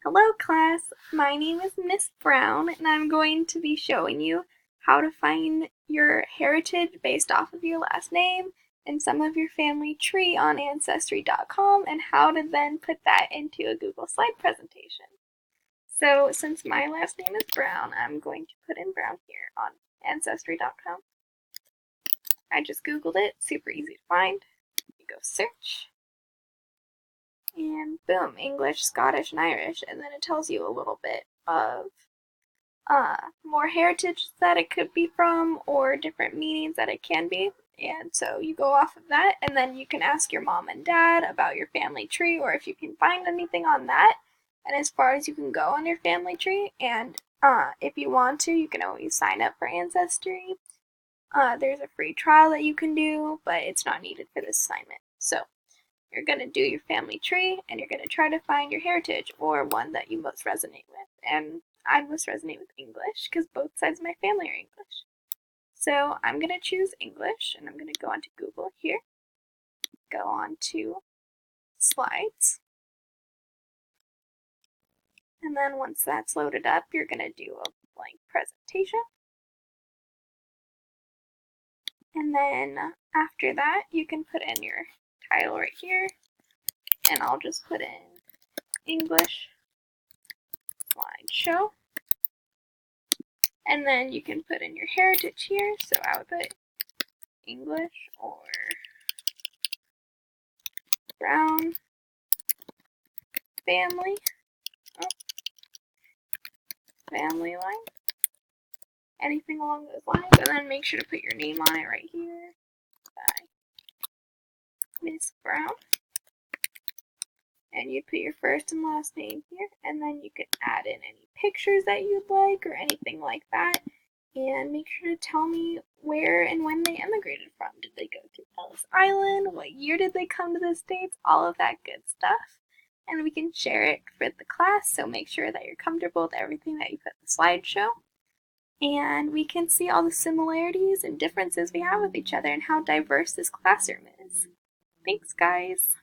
Hello class, my name is Miss Brown and I'm going to be showing you how to find your heritage based off of your last name and some of your family tree on Ancestry.com and how to then put that into a Google slide presentation. So since my last name is Brown, I'm going to put in Brown here on Ancestry.com. I just Googled it, super easy to find. You go search. And boom, English, Scottish, and Irish, and then it tells you a little bit of more heritage that it could be from or different meanings that it can be. And so you go off of that, and then you can ask your mom and dad about your family tree or if you can find anything on that. And as far as you can go on your family tree, and if you want to, you can always sign up for Ancestry. There's a free trial that you can do, but it's not needed for this assignment. So you're going to do your family tree and you're going to try to find your heritage or one that you most resonate with. And I most resonate with English because both sides of my family are English. So I'm going to choose English and I'm going to go onto Google here, go on to slides. And then once that's loaded up, you're going to do a blank presentation. And then after that, you can put in your title right here. And I'll just put in English slideshow. And then you can put in your heritage here. So I would put English or Brown family. Family line. Anything along those lines. And then make sure to put your name on it right here. By Miss Brown. And you'd put your first and last name here, and then you can add in any pictures that you'd like or anything like that. And make sure to tell me where and when they emigrated from. Did they go to Ellis Island? What year did they come to the States? All of that good stuff. And we can share it for the class, so make sure that you're comfortable with everything that you put in the slideshow. And we can see all the similarities and differences we have with each other and how diverse this classroom is. Thanks, guys.